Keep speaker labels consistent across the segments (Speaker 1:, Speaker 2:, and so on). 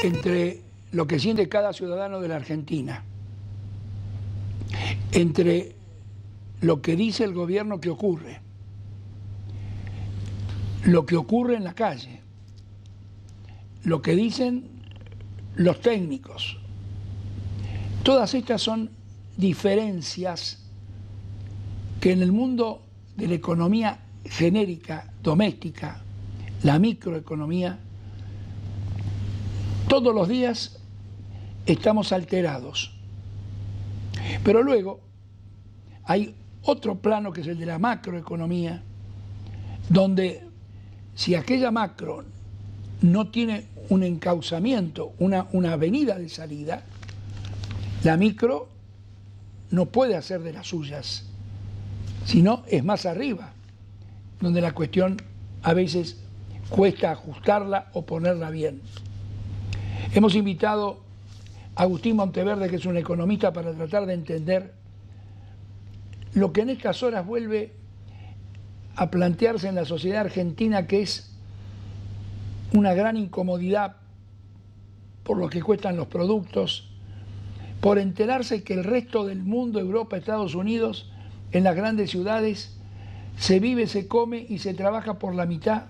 Speaker 1: entre lo que siente cada ciudadano de la Argentina, entre lo que dice el gobierno que ocurre, lo que ocurre en la calle, lo que dicen los técnicos. Todas estas son diferencias que en el mundo de la economía genérica, doméstica, la microeconomía, todos los días estamos alterados. Pero luego hay otro plano que es el de la macroeconomía, donde si aquella macro no tiene un encauzamiento, una avenida de salida, la micro no puede hacer de las suyas, sino es más arriba, donde la cuestión a veces cuesta ajustarla o ponerla bien. Hemos invitado a Agustín Monteverde, que es un economista, para tratar de entender lo que en estas horas vuelve a plantearse en la sociedad argentina, que es una gran incomodidad por lo que cuestan los productos, por enterarse que el resto del mundo, Europa, Estados Unidos, en las grandes ciudades, se vive, se come y se trabaja por la mitad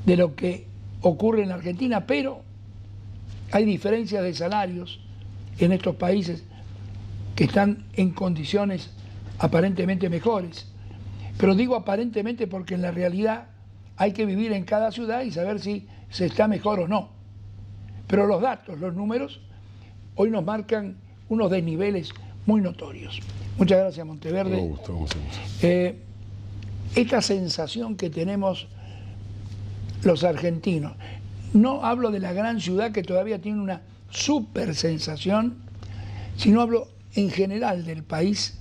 Speaker 1: de lo que ocurre en la Argentina, pero hay diferencias de salarios en estos países que están en condiciones aparentemente mejores. Pero digo aparentemente porque en la realidad hay que vivir en cada ciudad y saber si se está mejor o no. Pero los datos, los números, hoy nos marcan unos desniveles muy notorios. Muchas gracias, Monteverde.
Speaker 2: Me gusta.
Speaker 1: Esta sensación que tenemos los argentinos, no hablo de la gran ciudad que todavía tiene una super sensación, sino hablo en general del país,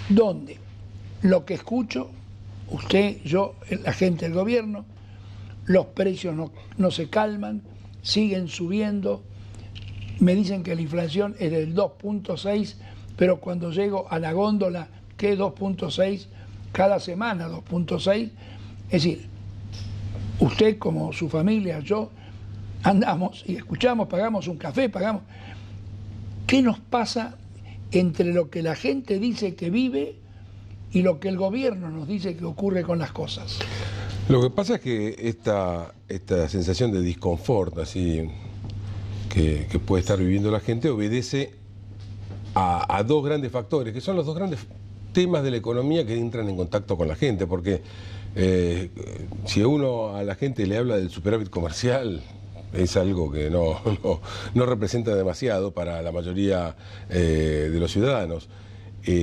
Speaker 1: donde lo que escucho, usted, yo, la gente del gobierno, los precios no se calman, siguen subiendo, me dicen que la inflación es del 2.6, pero cuando llego a la góndola, que 2.6, cada semana 2.6, es decir, usted como su familia, yo, andamos y escuchamos, pagamos un café, pagamos. ¿Qué nos pasa entre lo que la gente dice que vive y lo que el gobierno nos dice que ocurre con las cosas?
Speaker 2: Lo que pasa es que esta sensación de disconfort así que puede estar viviendo la gente obedece a dos grandes factores, que son los dos grandes temas de la economía que entran en contacto con la gente, porque si uno a la gente le habla del superávit comercial, es algo que no representa demasiado para la mayoría de los ciudadanos,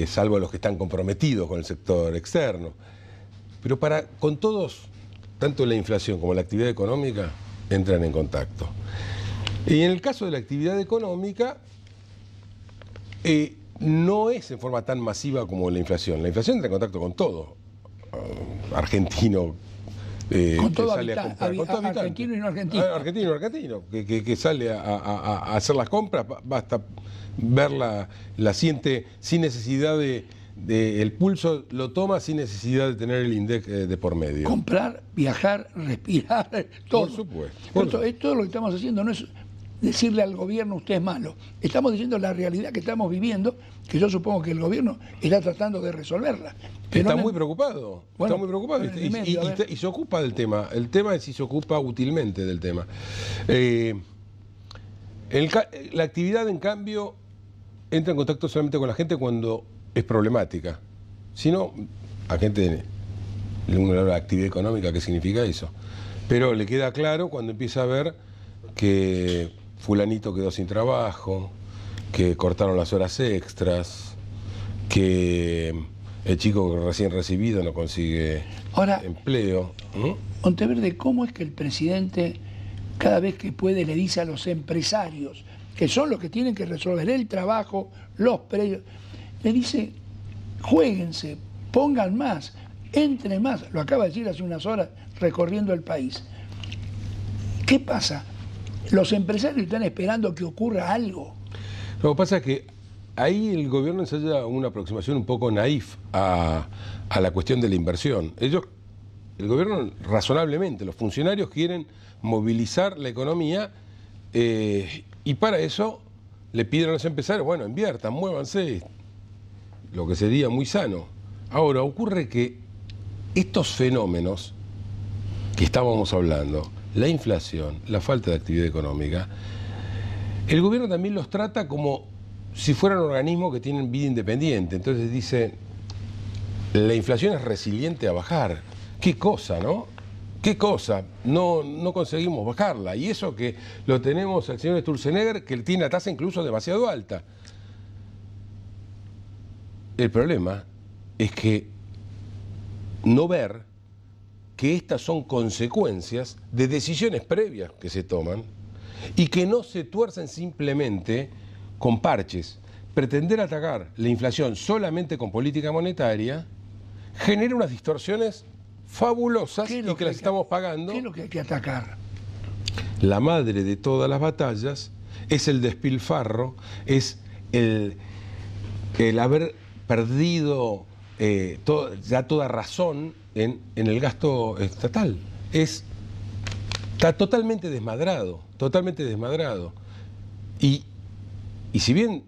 Speaker 2: salvo los que están comprometidos con el sector externo. Pero con todos, tanto la inflación como la actividad económica entran en contacto. Y en el caso de la actividad económica, no es en forma tan masiva como la inflación. La inflación entra en contacto con todo. Argentino,
Speaker 1: con todo
Speaker 2: sale a comprar, con todo
Speaker 1: argentino y no argentino.
Speaker 2: Argentino, que sale a hacer las compras, basta verla, la siente sin necesidad el pulso lo toma sin necesidad de tener el INDEC de por medio.
Speaker 1: Comprar, viajar, respirar, todo.
Speaker 2: Por supuesto.
Speaker 1: Esto lo que estamos haciendo no es decirle al gobierno usted es malo. Estamos diciendo la realidad que estamos viviendo, que yo supongo que el gobierno está tratando de resolverla. Pero
Speaker 2: está muy preocupado,
Speaker 1: bueno,
Speaker 2: está muy preocupado y se ocupa del tema. El tema es si se ocupa útilmente del tema. La actividad, en cambio, entra en contacto solamente con la gente cuando es problemática. Si no, a gente uno le habla de actividad económica, ¿qué significa eso? Pero le queda claro cuando empieza a ver que fulanito quedó sin trabajo, que cortaron las horas extras, que el chico recién recibido no consigue empleo.
Speaker 1: Monteverde, ¿cómo es que el presidente cada vez que puede le dice a los empresarios, que son los que tienen que resolver el trabajo, los precios, le dice, juéguense, pongan más, entren más? Lo acaba de decir hace unas horas recorriendo el país. ¿Qué pasa? Los empresarios están esperando que ocurra algo.
Speaker 2: Lo que pasa es que ahí el gobierno ensaya una aproximación un poco naif a la cuestión de la inversión. El gobierno razonablemente, los funcionarios quieren movilizar la economía Y para eso le piden a los empresarios, bueno, inviertan, muévanse, lo que sería muy sano. Ahora, ocurre que estos fenómenos que estábamos hablando, la inflación, la falta de actividad económica, el gobierno también los trata como si fueran organismos que tienen vida independiente. Entonces dice, la inflación es resiliente a bajar. ¿Qué cosa, no? ¿Qué cosa? No conseguimos bajarla. Y eso que lo tenemos al señor Sturzenegger, que tiene la tasa incluso demasiado alta. El problema es que no ver que estas son consecuencias de decisiones previas que se toman y que no se tuercen simplemente con parches. Pretender atacar la inflación solamente con política monetaria genera unas distorsiones fabulosas y que las estamos pagando.
Speaker 1: ¿Qué es lo que hay que atacar?
Speaker 2: La madre de todas las batallas es el despilfarro, es el haber perdido ya toda razón en el gasto estatal. Está totalmente desmadrado, totalmente desmadrado. Y si bien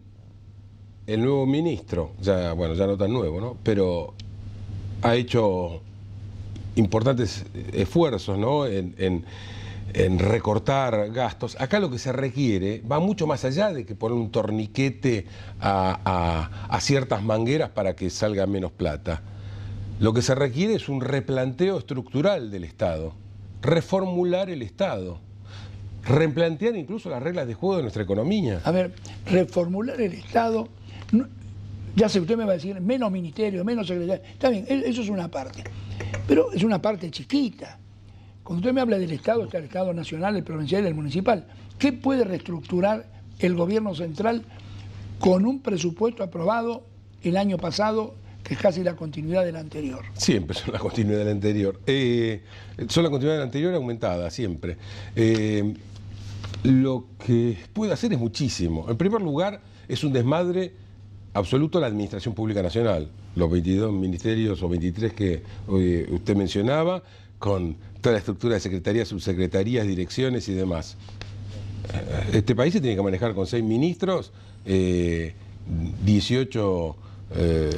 Speaker 2: el nuevo ministro, ya no tan nuevo, ¿no?, pero ha hecho importantes esfuerzos, ¿no?, en recortar gastos, acá lo que se requiere va mucho más allá de que poner un torniquete a ciertas mangueras para que salga menos plata. Lo que se requiere es un replanteo estructural del Estado, reformular el Estado, replantear incluso las reglas de juego de nuestra economía.
Speaker 1: A ver, reformular el Estado, ya sé, usted me va a decir, menos ministerio, menos secretario, está bien, eso es una parte, pero es una parte chiquita. Cuando usted me habla del Estado, está el Estado nacional, el provincial y el municipal. ¿Qué puede reestructurar el gobierno central con un presupuesto aprobado el año pasado, que es casi la continuidad del anterior?
Speaker 2: Siempre son la continuidad del anterior. Son la continuidad del anterior aumentada, siempre. Lo que puede hacer es muchísimo. En primer lugar, es un desmadre absoluto la Administración Pública Nacional. Los 22 ministerios o 23 que usted mencionaba, con toda la estructura de secretarías, subsecretarías, direcciones y demás. Este país se tiene que manejar con 6 ministros, 18...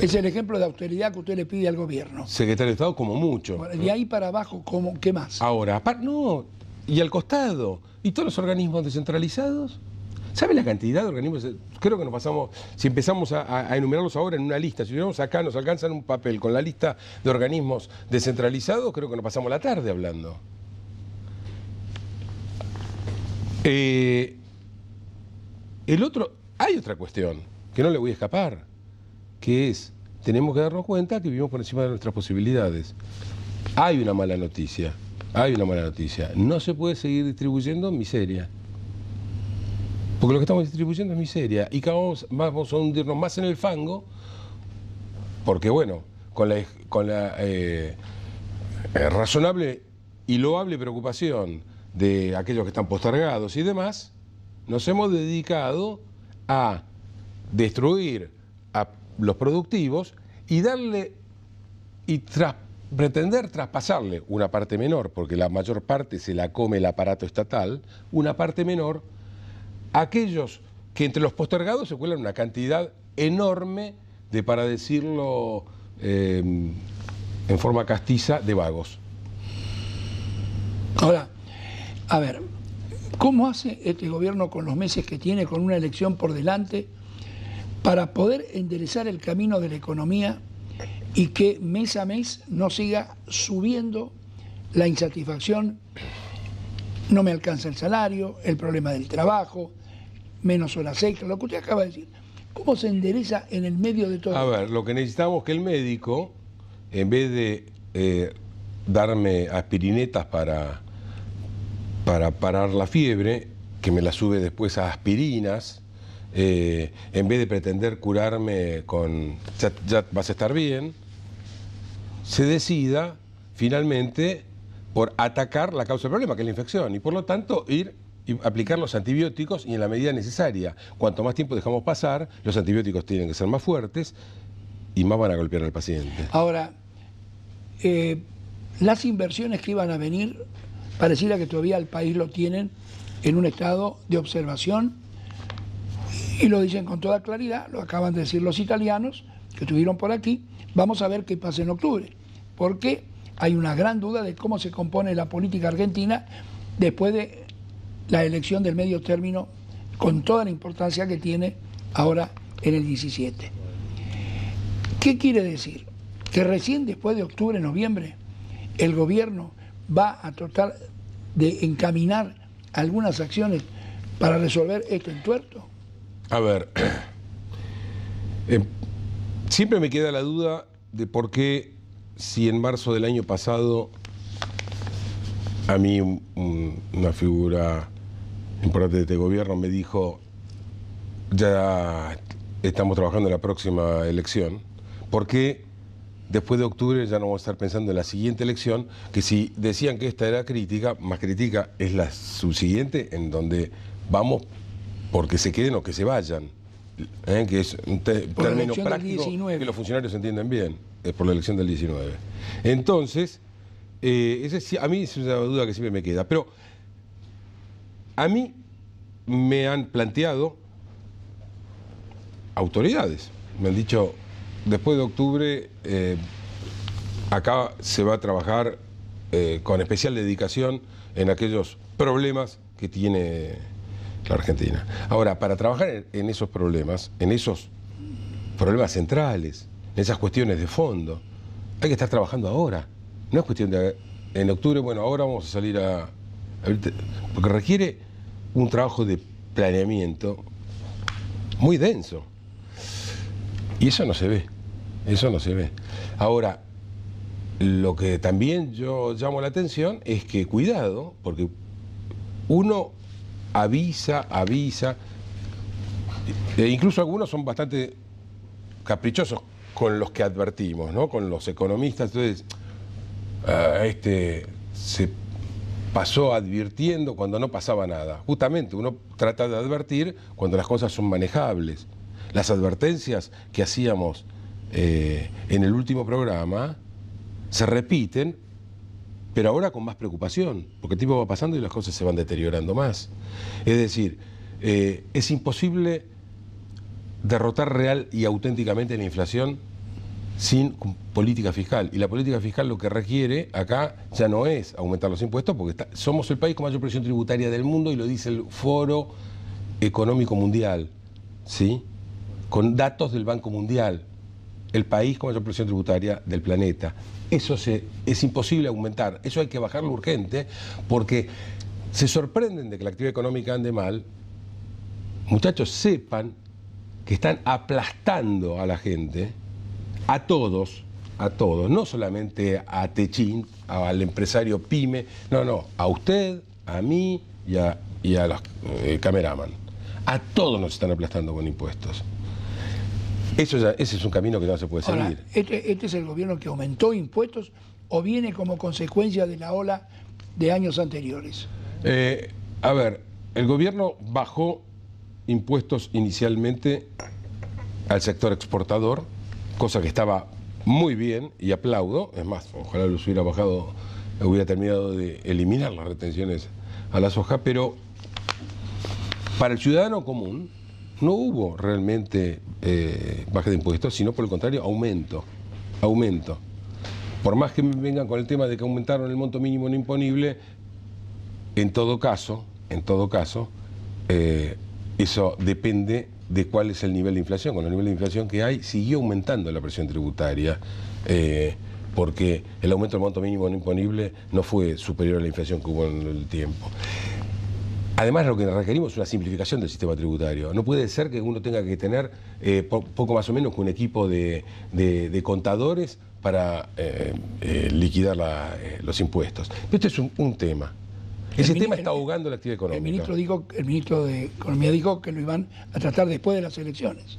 Speaker 1: es el ejemplo de austeridad que usted le pide al gobierno.
Speaker 2: Secretario de Estado como mucho.
Speaker 1: Bueno, de ahí para abajo, ¿qué más?
Speaker 2: Ahora, no, y al costado, ¿y todos los organismos descentralizados? ¿Sabe la cantidad de organismos? Creo que nos pasamos, si empezamos a enumerarlos ahora en una lista, si vemos acá nos alcanzan un papel con la lista de organismos descentralizados, creo que nos pasamos la tarde hablando. Hay otra cuestión que no le voy a escapar, que es, tenemos que darnos cuenta que vivimos por encima de nuestras posibilidades. Hay una mala noticia, no se puede seguir distribuyendo miseria. Porque lo que estamos distribuyendo es miseria y cada vez vamos a hundirnos más en el fango, porque bueno, con la razonable y loable preocupación de aquellos que están postergados y demás, nos hemos dedicado a destruir a los productivos y pretender traspasarle una parte menor, porque la mayor parte se la come el aparato estatal, una parte menor, aquellos que entre los postergados se cuelan una cantidad enorme de, para decirlo en forma castiza, de vagos.
Speaker 1: Ahora, a ver, ¿cómo hace este gobierno con los meses que tiene, con una elección por delante, para poder enderezar el camino de la economía y que mes a mes no siga subiendo la insatisfacción? No me alcanza el salario, el problema del trabajo, menos horas extras, lo que usted acaba de decir. ¿Cómo se endereza en el medio de todo?
Speaker 2: A ver, lo que necesitamos es que el médico, en vez de darme aspirinetas para parar la fiebre, que me la sube después a aspirinas, en vez de pretender curarme con ya vas a estar bien, se decida finalmente por atacar la causa del problema, que es la infección, y por lo tanto ir y aplicar los antibióticos y en la medida necesaria. Cuanto más tiempo dejamos pasar, los antibióticos tienen que ser más fuertes y más van a golpear al paciente.
Speaker 1: Ahora, las inversiones que iban a venir, pareciera que todavía el país lo tienen en un estado de observación, y lo dicen con toda claridad, lo acaban de decir los italianos que estuvieron por aquí. Vamos a ver qué pasa en octubre, porque hay una gran duda de cómo se compone la política argentina después de la elección del medio término, con toda la importancia que tiene ahora en el 17. ¿Qué quiere decir? Que recién después de octubre, noviembre, el gobierno va a tratar de encaminar algunas acciones para resolver este entuerto.
Speaker 2: A ver, siempre me queda la duda de por qué, si en marzo del año pasado a mí una figura importante de este gobierno me dijo: ya estamos trabajando en la próxima elección, ¿por qué después de octubre ya no vamos a estar pensando en la siguiente elección? Que si decían que esta era crítica, más crítica es la subsiguiente, en donde vamos porque se queden o que se vayan, que es un término práctico que los funcionarios entienden bien, es por la elección del 19. Entonces, a mí es una duda que siempre me queda, pero a mí me han planteado autoridades, me han dicho: después de octubre acá se va a trabajar con especial dedicación en aquellos problemas que tiene la Argentina. Ahora, para trabajar en esos problemas centrales, en esas cuestiones de fondo, hay que estar trabajando ahora. No es cuestión de en octubre, bueno, ahora vamos a salir porque requiere un trabajo de planeamiento muy denso. Y eso no se ve. Eso no se ve. Ahora, lo que también yo llamo la atención es que cuidado, porque uno avisa, e incluso algunos son bastante caprichosos con los que advertimos, ¿no? Con los economistas. Entonces, se pasó advirtiendo cuando no pasaba nada. Justamente uno trata de advertir cuando las cosas son manejables. Las advertencias que hacíamos en el último programa se repiten, pero ahora con más preocupación, porque el tiempo va pasando y las cosas se van deteriorando más. Es decir, es imposible derrotar real y auténticamente la inflación sin política fiscal. Y la política fiscal lo que requiere acá ya no es aumentar los impuestos, porque somos el país con mayor presión tributaria del mundo, y lo dice el Foro Económico Mundial, ¿sí? Con datos del Banco Mundial. El país con mayor presión tributaria del planeta. Eso es imposible aumentar, eso hay que bajarlo urgente, porque se sorprenden de que la actividad económica ande mal. Muchachos, sepan que están aplastando a la gente, a todos, no solamente a Techín, al empresario pyme, no, a usted, a mí y a los cameraman. A todos nos están aplastando con impuestos. Ese es un camino que no se puede seguir.
Speaker 1: Ahora, ¿este es el gobierno que aumentó impuestos o viene como consecuencia de la ola de años anteriores?
Speaker 2: A ver, el gobierno bajó impuestos inicialmente al sector exportador, cosa que estaba muy bien y aplaudo. Es más, ojalá los hubiera bajado, hubiera terminado de eliminar las retenciones a la soja, pero para el ciudadano común no hubo realmente baja de impuestos, sino por el contrario, aumento. Por más que me vengan con el tema de que aumentaron el monto mínimo no imponible, en todo caso, eso depende de cuál es el nivel de inflación. Con el nivel de inflación que hay, siguió aumentando la presión tributaria, porque el aumento del monto mínimo no imponible no fue superior a la inflación que hubo en el tiempo. Además, lo que requerimos es una simplificación del sistema tributario. No puede ser que uno tenga que tener poco más o menos que un equipo de contadores para liquidar los impuestos. Pero este es un tema. Ese tema está ahogando la actividad económica.
Speaker 1: El ministro de Economía dijo que lo iban a tratar después de las elecciones.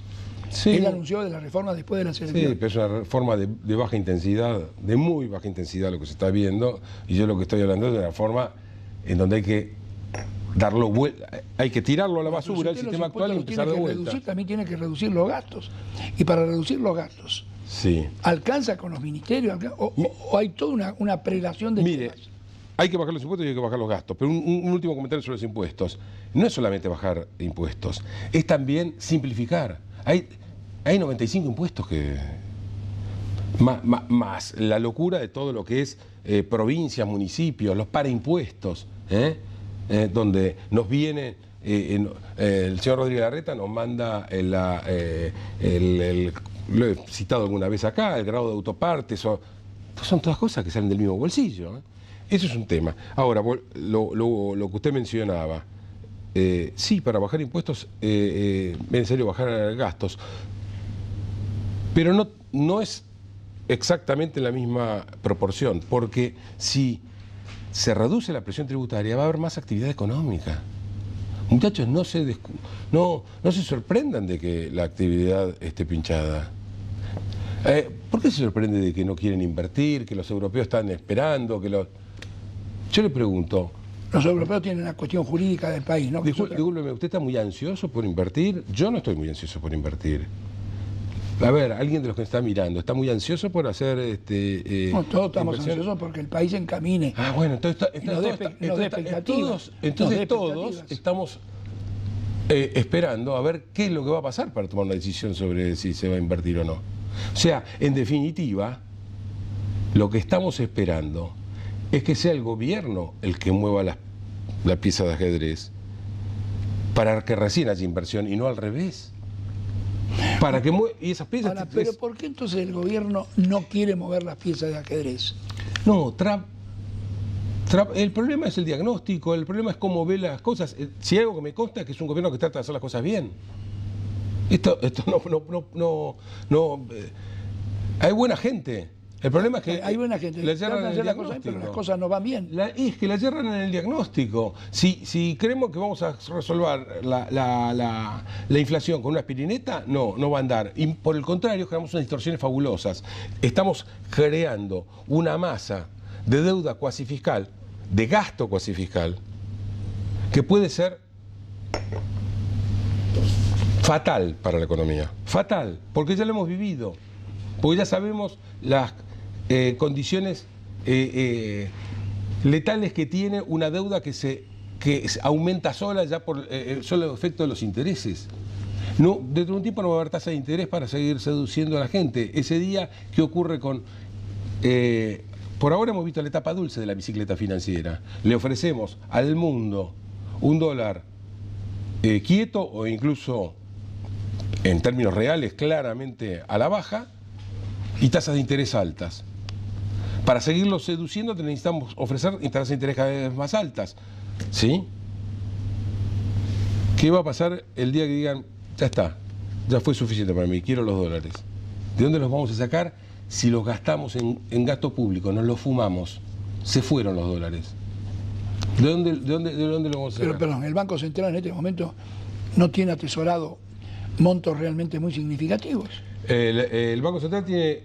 Speaker 1: Sí. Él anunció de la reforma después de las elecciones.
Speaker 2: Sí, pero es una reforma de baja intensidad, de muy baja intensidad lo que se está viendo, y yo lo que estoy hablando es de una reforma en donde hay que hay que tirarlo a la basura el sistema actual y empezar de vuelta.
Speaker 1: También tiene que reducir los gastos. Y para reducir los gastos,
Speaker 2: sí,
Speaker 1: ¿alcanza con los ministerios? ¿O hay toda una prelación de temas?
Speaker 2: hay que bajar los impuestos y hay que bajar los gastos. Pero un último comentario sobre los impuestos. No es solamente bajar impuestos, es también simplificar. Hay 95 impuestos que... Más la locura de todo lo que es provincias, municipios, los paraimpuestos, donde nos viene... el señor Rodríguez Larreta nos manda lo he citado alguna vez acá, el grado de autopartes, pues son todas cosas que salen del mismo bolsillo. Eso es un tema. Ahora, lo que usted mencionaba, sí, para bajar impuestos es necesario bajar gastos, pero no es exactamente en la misma proporción, porque si se reduce la presión tributaria va a haber más actividad económica. Muchachos, no se sorprendan de que la actividad esté pinchada. ¿Por qué se sorprende de que no quieren invertir, que los europeos están esperando, Yo le pregunto...
Speaker 1: Los europeos tienen una cuestión jurídica del país, ¿no?
Speaker 2: Discúlpeme, ¿usted está muy ansioso por invertir? Yo no estoy muy ansioso por invertir. A ver, alguien de los que está mirando, ¿está muy ansioso por hacer
Speaker 1: no, todos estamos ansiosos porque el país se encamine.
Speaker 2: Ah, bueno, entonces todos estamos esperando a ver qué es lo que va a pasar para tomar una decisión sobre si se va a invertir o no. O sea, en definitiva, lo que estamos esperando es que sea el gobierno el que mueva la pieza de ajedrez para que recién haya inversión y no al revés. Para que y esas piezas...
Speaker 1: Ahora, pero ¿por qué entonces el gobierno no quiere mover las piezas de ajedrez?
Speaker 2: No, el problema es el diagnóstico, el problema es cómo ve las cosas. Si hay algo que me consta es que es un gobierno que trata de hacer las cosas bien. Esto hay buena gente. El problema es que
Speaker 1: hay buena gente que trata de hacer las cosas bien, pero las cosas no van bien.
Speaker 2: Es que la yerran en el diagnóstico. Si creemos que vamos a resolver la inflación con una aspirineta, no va a andar. Y por el contrario, creamos unas distorsiones fabulosas. Estamos creando una masa de deuda cuasi fiscal, de gasto cuasi fiscal, que puede ser fatal para la economía. Fatal, porque ya lo hemos vivido. Porque ya sabemos las condiciones letales que tiene una deuda que aumenta sola ya por el solo efecto de los intereses. No, dentro de un tiempo no va a haber tasa de interés para seguir seduciendo a la gente. Ese día, ¿qué ocurre con...? Por ahora hemos visto la etapa dulce de la bicicleta financiera. Le ofrecemos al mundo un dólar quieto o incluso en términos reales claramente a la baja y tasas de interés altas. Para seguirlo seduciendo necesitamos ofrecer tasas de interés cada vez más altas. ¿Sí? ¿Qué va a pasar el día que digan, ya está, ya fue suficiente para mí, quiero los dólares? ¿De dónde los vamos a sacar? Si los gastamos en gasto público, nos los fumamos, se fueron los dólares. ¿De dónde los vamos a sacar?
Speaker 1: Pero perdón, el Banco Central en este momento no tiene atesorado montos realmente muy significativos.
Speaker 2: El Banco Central tiene...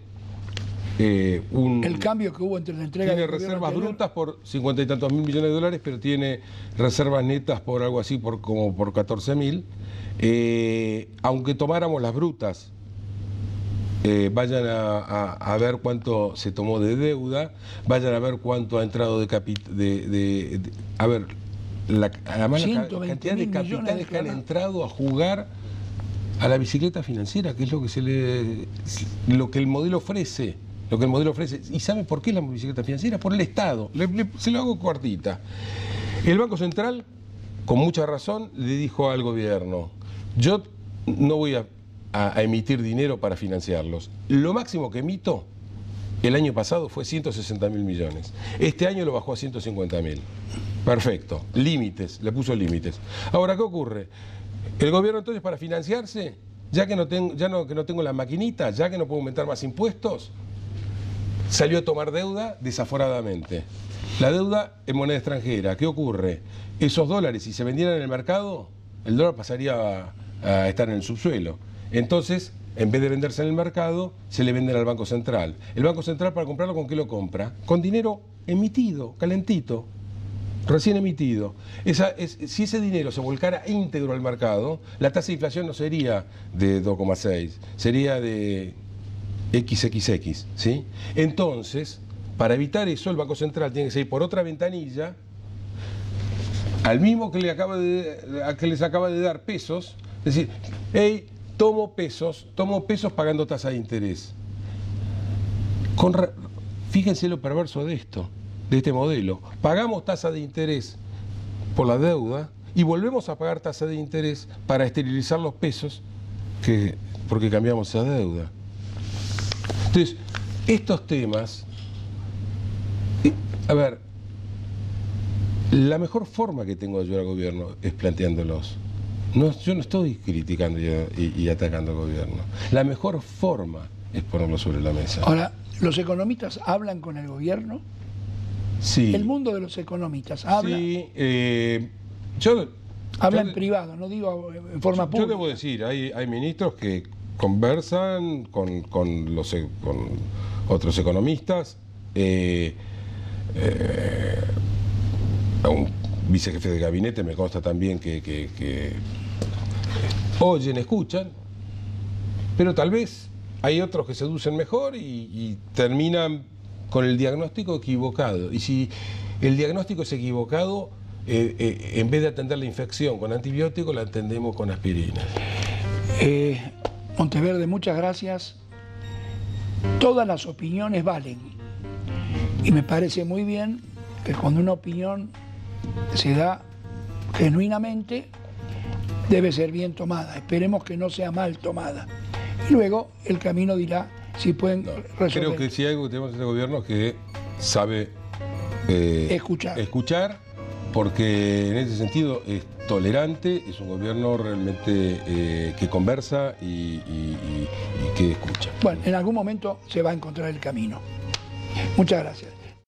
Speaker 1: el cambio que hubo entre la entrega...
Speaker 2: Tiene reservas brutas por 50 y tantos mil millones de dólares, pero tiene reservas netas por algo así, como por 14.000. Aunque tomáramos las brutas, vayan a ver cuánto se tomó de deuda, vayan a ver cuánto ha entrado a ver, la cantidad de capitales que han entrado a jugar a la bicicleta financiera, que es lo que el modelo ofrece. ¿Y sabe por qué la bicicleta financiera? Por el Estado. Se lo hago cortita. El Banco Central, con mucha razón, le dijo al gobierno, yo no voy a emitir dinero para financiarlos. Lo máximo que emito el año pasado fue 160.000 millones. Este año lo bajó a 150.000. Perfecto. Límites, le puso límites. Ahora, ¿qué ocurre? El gobierno entonces, para financiarse, que no tengo la maquinita, ya que no puedo aumentar más impuestos, salió a tomar deuda desaforadamente. La deuda en moneda extranjera. ¿Qué ocurre? Esos dólares, si se vendieran en el mercado, el dólar pasaría a estar en el subsuelo. Entonces, en vez de venderse en el mercado, se le venden al Banco Central. El Banco Central, para comprarlo, ¿con qué lo compra? Con dinero emitido, calentito, recién emitido. Si ese dinero se volcara íntegro al mercado, la tasa de inflación no sería de 2,6, sería de XXX, ¿sí? Entonces, para evitar eso, el Banco Central tiene que seguir por otra ventanilla al mismo que a que les acaba de dar pesos, decir, hey, tomo pesos pagando tasa de interés. Fíjense lo perverso de este modelo. Pagamos tasa de interés por la deuda y volvemos a pagar tasa de interés para esterilizar los pesos porque cambiamos esa deuda. Entonces, estos temas, a ver, la mejor forma que tengo de ayudar al gobierno es planteándolos. Yo no estoy criticando y atacando al gobierno. La mejor forma es ponerlo sobre la mesa.
Speaker 1: Ahora, ¿los economistas hablan con el gobierno?
Speaker 2: Sí.
Speaker 1: El mundo de los economistas habla.
Speaker 2: Sí,
Speaker 1: habla en privado, no digo en forma pública.
Speaker 2: Yo debo decir, hay ministros que conversan con otros economistas. A un vicejefe de gabinete me consta también que oyen, escuchan, pero tal vez hay otros que seducen mejor y terminan con el diagnóstico equivocado. Y si el diagnóstico es equivocado, en vez de atender la infección con antibióticos, la atendemos con aspirina.
Speaker 1: Monteverde, muchas gracias. Todas las opiniones valen. Y me parece muy bien que cuando una opinión se da genuinamente, debe ser bien tomada. Esperemos que no sea mal tomada. Y luego el camino dirá si pueden resolver.
Speaker 2: Creo que si hay algo que tenemos en este gobierno es que sabe escuchar, porque en ese sentido es tolerante, es un gobierno realmente que conversa y que escucha.
Speaker 1: Bueno, en algún momento se va a encontrar el camino. Muchas gracias.